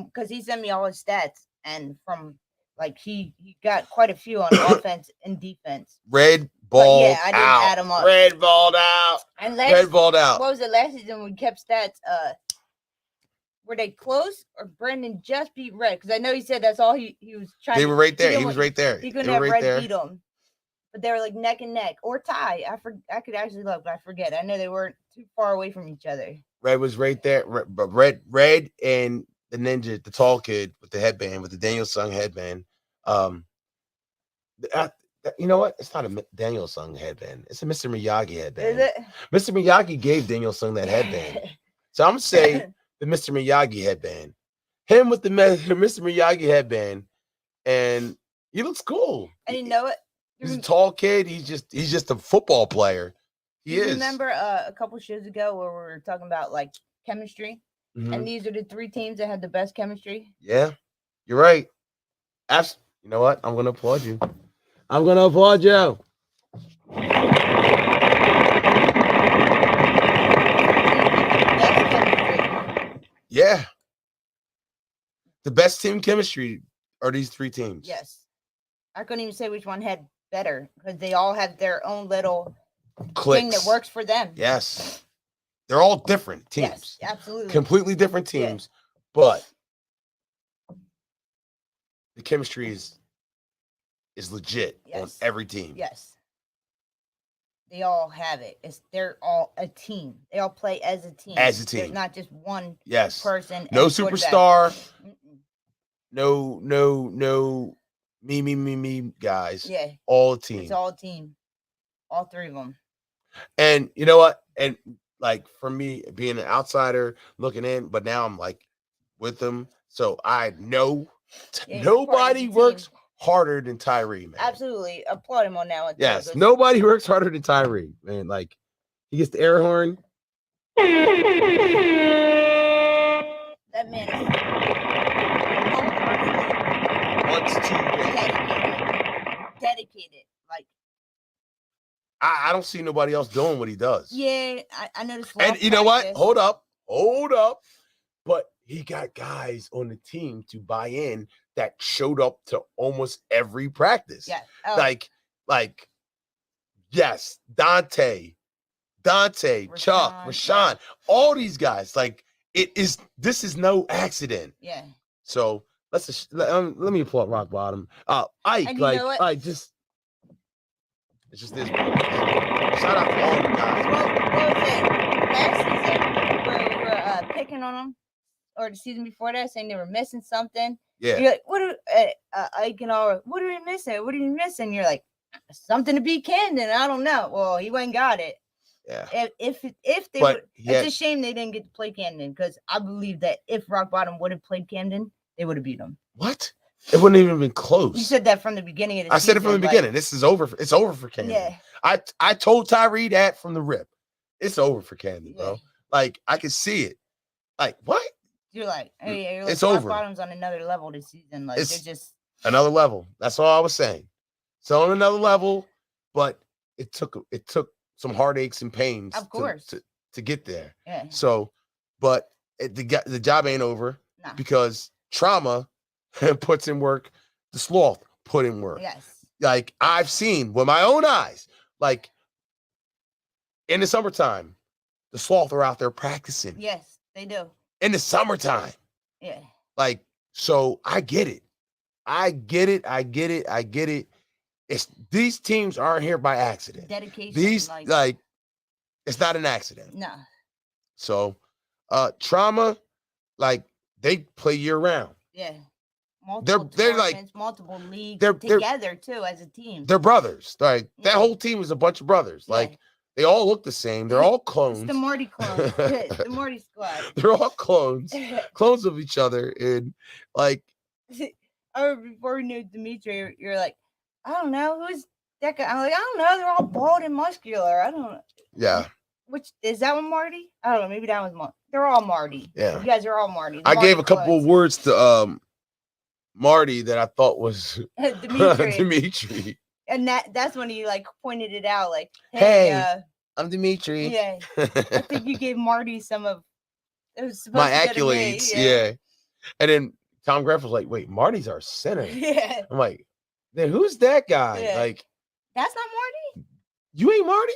because he sent me all his stats, and from like he got quite a few on offense and defense. Red ball. Yeah, I didn't add them up. Red balled out. And Red balled out. What was it last season? We kept stats. Were they close or Brandon just beat Red? Because I know he said that's all he was trying. They were right there. He was right there. He couldn't have Red beat him, but they were like neck and neck or tie. I could actually look, but I forget. I know they weren't too far away from each other. Red was right there, but Red and the Ninja, the tall kid with the headband, with the Daniel Sung headband. You know what? It's not a Daniel Sung headband. It's a Mr. Miyagi headband. Is it? Mr. Miyagi gave Daniel Sung that headband. So I'm gonna say the Mr. Miyagi headband. Him with the Mr. Miyagi headband, and he looks cool. And you know what? He's a tall kid. He's just a football player. He is. Remember a couple shows ago where we were talking about like chemistry, and these are the 3 teams that had the best chemistry. Yeah, you're right. You know what? I'm gonna applaud you. I'm gonna applaud you. Yeah. The best team chemistry are these 3 teams. Yes. I couldn't even say which one had better because they all have their own little thing that works for them. Yes. They're all different teams. Yes, absolutely. Completely different teams, but the chemistry is legit on every team. Yes. They all have it. They're all a team. They all play as a team. As a team. There's not just one person. No superstar. No me guys. Yeah. All team. It's all team. All 3 of them. And you know what? And like for me, being an outsider looking in, but now I'm like with them. So I know nobody works harder than Tyree, man. Absolutely. Applaud him on that one. Yes. Nobody works harder than Tyree, man. Like he gets the air horn. That man wants to dedicated. Like I don't see nobody else doing what he does. Yeah, I noticed. And you know what? Hold up. But he got guys on the team to buy in that showed up to almost every practice. Yeah. Like, yes, Dante, Chuck, Rashawn, all these guys. Like, this is no accident. Yeah. So let me applaud Rock Bottom. Ike, and you know what? just It's just this. Shout out to all the guys. What was it? Last season, where we were picking on them, or the season before that, saying they were missing something. Yeah. You're like, what are we missing? What are you missing? You're like, something to beat Camden. I don't know. Well, he went and got it. Yeah. If they would, it's a shame they didn't get to play Camden, because I believe that if Rock Bottom would have played Camden, they would have beat them. What? It wouldn't even been close. You said that from the beginning of the season. I said it from the beginning. This is over. It's over for Camden. Yeah. I told Tyree that from the rip. It's over for Camden, bro. Like, I can see it. Like, what? You're like, hey, it's Rock over. Bottom's on another level this season. Like, It's they're just another level. That's all I was saying. So on another level, but it took some heartaches and pains, of course, to get there. Yeah. So, but the job ain't over because Trauma puts in work. The Sloth put in work. Yes. Like, I've seen with my own eyes, like in the summertime, the Sloth are out there practicing. Yes, they do. In the summertime. Yeah. Like, so I get it. I get it. It's these teams aren't here by accident. Dedication. These like it's not an accident. No. So Trauma, like, they play year round. Yeah. They're like multiple leagues together too as a team. They're brothers. Like that whole team is a bunch of brothers. Yeah. Like they all look the same. They're all clones. It's the Morty clones. The Morty squad. They're all clones. Clones of each other. And like I remember before we knew Dimitri, you're like, I don't know, who's that guy? I'm like, I don't know. They're all bald and muscular. I don't know. Yeah. Which is that one Marty? I don't know. Maybe that was Marty. They're all Marty. Yeah. You guys are all Marty. I gave a couple of words to Marty that I thought was Dimitri. And that's when he like pointed it out, like, hey I'm Dimitri. Yeah. I think you gave Marty some of it was my accolades. Yeah. And then Tom Graff was like, wait, Marty's our center. Yeah. I'm like, then who's that guy? Yeah. Like, that's not Marty? You ain't Marty?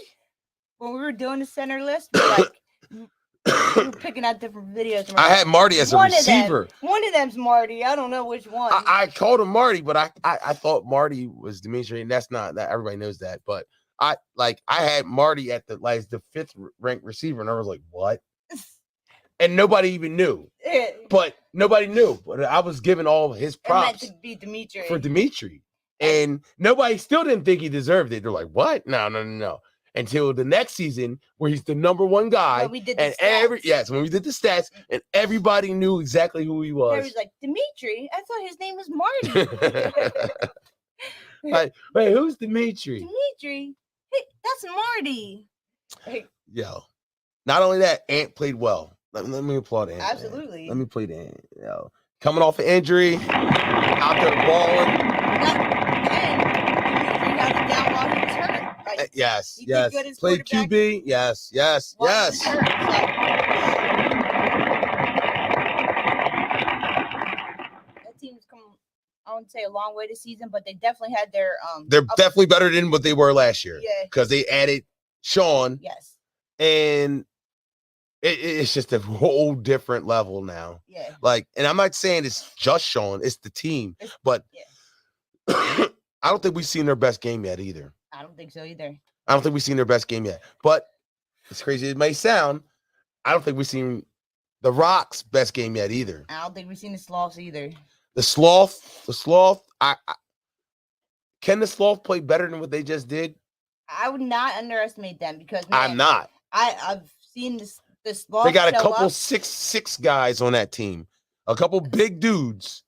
When we were doing the center list, like we were picking out different videos. I had Marty as a receiver. One of them's Marty. I don't know which one. I called him Marty, but I thought Marty was Dimitri, and that's not that. Everybody knows that. But I had Marty at the 5th ranked receiver, and I was like, what? And nobody even knew. But nobody knew. But I was giving all his props to be Dimitri. For Dimitri. And nobody still didn't think he deserved it. They're like, what? No. Until the next season, where he's the number one guy. When we did the stats. When we did the stats, and everybody knew exactly who he was. He was like, Dimitri? I thought his name was Marty. Like, wait, who's Dimitri? Dimitri? Hey, that's Marty. Hey. Yo. Not only that, Ant played well. Let me applaud Ant. Absolutely. Man. Let me play the Ant. Yo. Coming off an injury, out there balling. Yes. Played QB. Yes. That team's come, I wouldn't say a long way this season, but they definitely had their They're definitely better than what they were last year. Yeah. Because they added Sean. Yes. And it's just a whole different level now. Yeah. Like, and I'm not saying it's just Sean, it's the team. But I don't think we've seen their best game yet either. I don't think so either. I don't think we've seen their best game yet. But as crazy as it may sound, I don't think we've seen the Rock's best game yet either. I don't think we've seen the Sloths either. The Sloth. Can the Sloth play better than what they just did? I would not underestimate them because I'm not. I've seen this Sloth. They got a couple 6'6" guys on that team. A couple big dudes.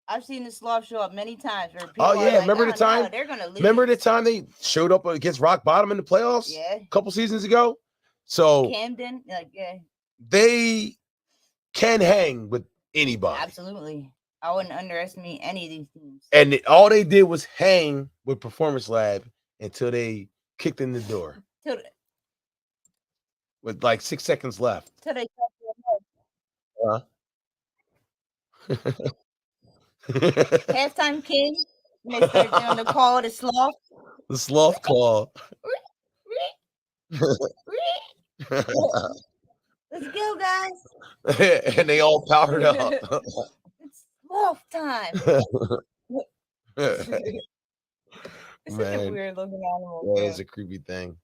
I've seen the Sloth show up many times. Where people remember the time? They're gonna lose. Remember the time they showed up against Rock Bottom in the playoffs? Yeah. A couple seasons ago. So Camden, they can hang with anybody. Absolutely. I wouldn't underestimate any of these teams. And all they did was hang with Performance Lab until they kicked in the door. With like 6 seconds left. Till they Halftime King. They started doing the call, the Sloth. The Sloth call. Let's go, guys. And they all powered up. It's Sloth time. It's such a Man. weird looking animal. Yeah, bro. it's a creepy thing.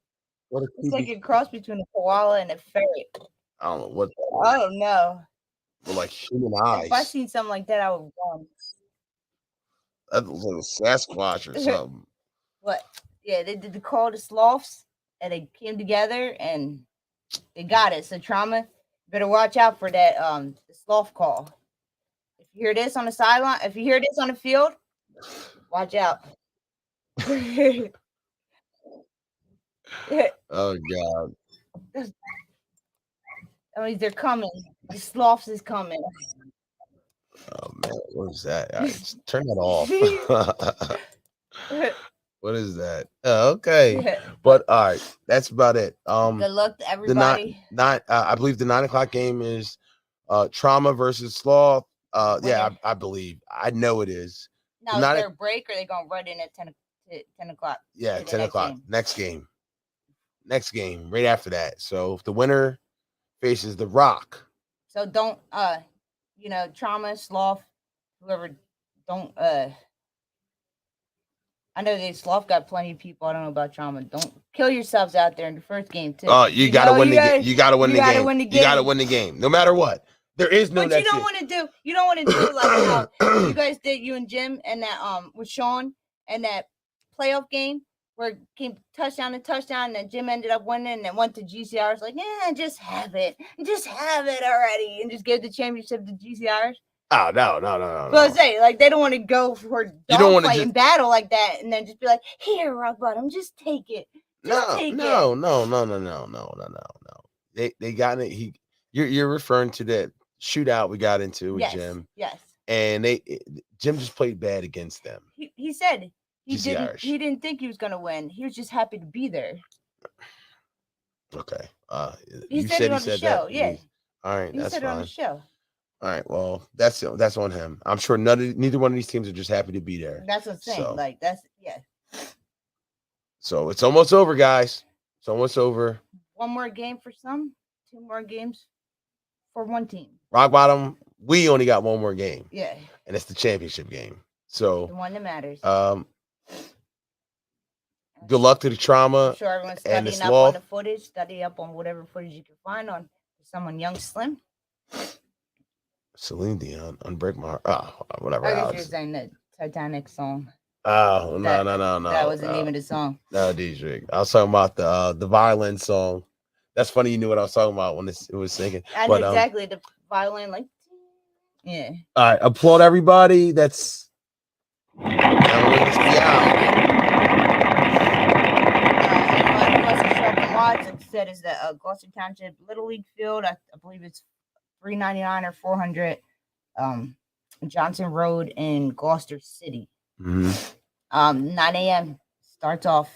What a It's like creepy. a cross between a koala and a ferret. I don't know what. I don't know. But like human If I eyes. seen something like that, I would run. That looks like a Sasquatch or something. What? Yeah, they did the call to sloths, and they came together and they got it. So trauma, better watch out for that. The sloth call. If you hear this on the sideline, if you hear this on the field, watch out. Oh God. I mean, they're coming. The sloths is coming. Oh man, what is that? All right, just turn that off. What is that? Oh, okay. But all right, that's about it. Good luck to The everybody. I believe the 9 o'clock game is Trauma versus Sloth. Yeah, Winner. I believe. I know it is. Now, The is nine- there a break or are they gonna run in at 10 o'clock? Yeah, to the 10 next o'clock. game? Next game, right after that. So if the winner faces The Rock. So don't Trauma, Sloth, whoever, don't I know they Sloth got plenty of people. I don't know about Trauma. Don't kill yourselves out there in the first game too. Oh, you gotta win the game. You gotta win the game. win the You gotta win the game. No matter what. There is no But next you don't game. want to do like how you guys did, you and Jim, and that with Sean and that playoff game where it came touchdown to touchdown, and then Jim ended up winning and then went to GCRs. Like, yeah, just have it already, and just give the championship to GCRs. Oh no. But I say, like, they don't want to go for You don't wanna dogfight and battle like that, and then just be like, here, rock bottom, just take it. No. They got it. You're referring to that shootout we got into with Jim. Yes. And Jim just played bad against them. He said he GCRs. didn't think he was gonna win. He was just happy to be there. Okay. He You said it on the show. that. Yeah. All right, He that's said it on fine. the show. All right, well, that's on him. I'm sure neither one of these teams are just happy to be there. That's what I'm saying. So- Like, that's So it's almost over, guys. It's almost over. one more game for some, 2 more games for one team. Rock bottom, we only got one more game, Yeah, and it's the championship game. the So one that matters. good luck to the Trauma. I'm sure everyone's and the studying up on Sloth. the footage. Study up on whatever footage you can find on someone young, Slim. Celine Dion, Unbreak My Heart. Oh, whatever. I guess else. you're saying the Titanic song. Oh, That- no. That was the name of the song. No, DJ. I was talking about the violin song. That's funny. You knew what I was talking about when it was singing. I know But, exactly the violin, like, yeah. All right, applaud everybody. That's anyone just be out. Anyone who wants to show up and watch, like I said, is the Gloucester Township Little League field. I believe it's $3.99 or $400. Johnson Road in Gloucester City. Mhm. 9 a.m. starts off.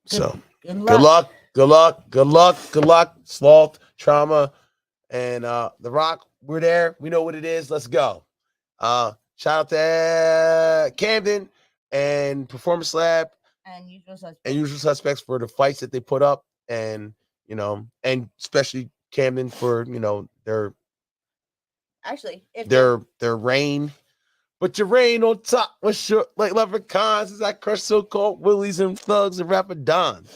So Good luck. good luck, Sloth, Trauma, and The Rock. We're there. We know what it is. Let's go. Shout out to Camden and Performance Lab And Usual Suspects for the fights that they put up, and and especially Camden for their actually, if their reign. But your reign on top was short like leprechauns as I crush so-called willies and thugs and rapper Don.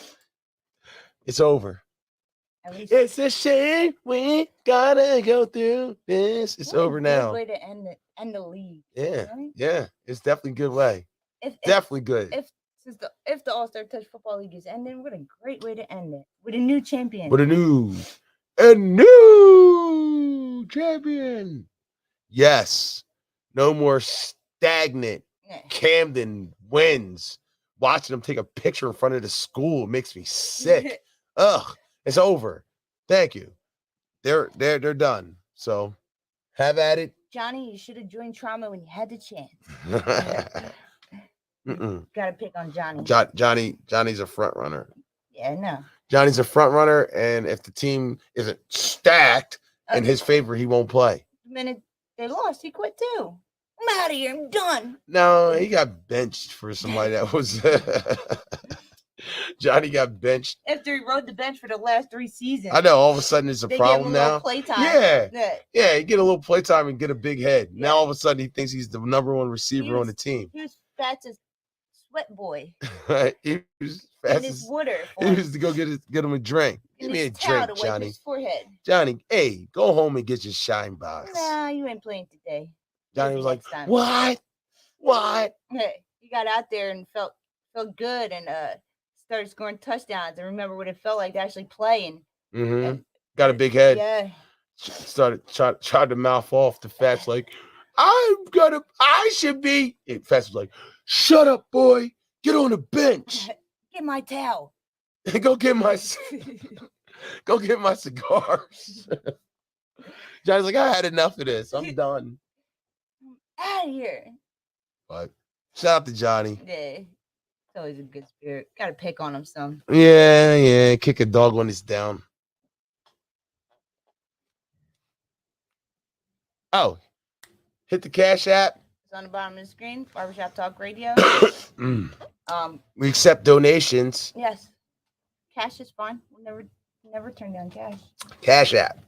It's over. at least It's a shame we gotta go through this. It's what a over good now. way to end the league. Yeah, right? yeah. It's definitely a good way. If Definitely good. if the All-Star Touch Football League is ending, what a great way to end it with a new champion. But a new champion. Yes. No more stagnant. Yeah. Camden wins. Watching them take a picture in front of the school makes me sick. Ugh, it's over. Thank you. They're done. So have at it. Johnny, you should have joined Trauma when you had the chance. Mm-mm. Gotta pick on Johnny. Johnny's a front runner. Yeah, no. Johnny's a front runner, and if the team isn't stacked in his favor, he won't play. The minute they lost, he quit too. I'm out of here. I'm done. No, he got benched for somebody that was Johnny got benched. After he rode the bench for the last 3 seasons. I know all of a sudden it's a they problem gave him a now. little playtime. Yeah. Yeah, you get a little playtime and get a big head. Now all of a sudden he thinks he's the number one receiver on the team. He was fat as sweat boy. He was In fast his as, water. he was to go get him a drink. Give In me a his towel drink, to wipe Johnny. his forehead. Johnny, hey, go home and get your shine box. Nah, you ain't playing today. Johnny Maybe was like, next time. what? What? Hey, he got out there and felt good and started scoring touchdowns and remember what it felt like to actually play and Mm-hmm. Got a big head. yeah. Tried to mouth off to Fats like, I should be. And Fats was like, shut up, boy. Get on the bench. Get my towel. Go get my cigars. Johnny's like, I had enough of this. I'm done. Out of here. But shout out to Johnny. Yeah. It's always a good spirit. Gotta pick on him some. Yeah. Kick a dog when it's down. Oh, hit the Cash App. It's on the bottom of the screen. Barbershop Talk Radio. We accept donations. Yes. Cash is fine. We'll never turn down cash. Cash App.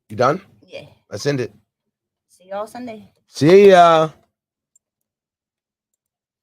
You done? Yeah. Let's end it. See y'all Sunday. See ya.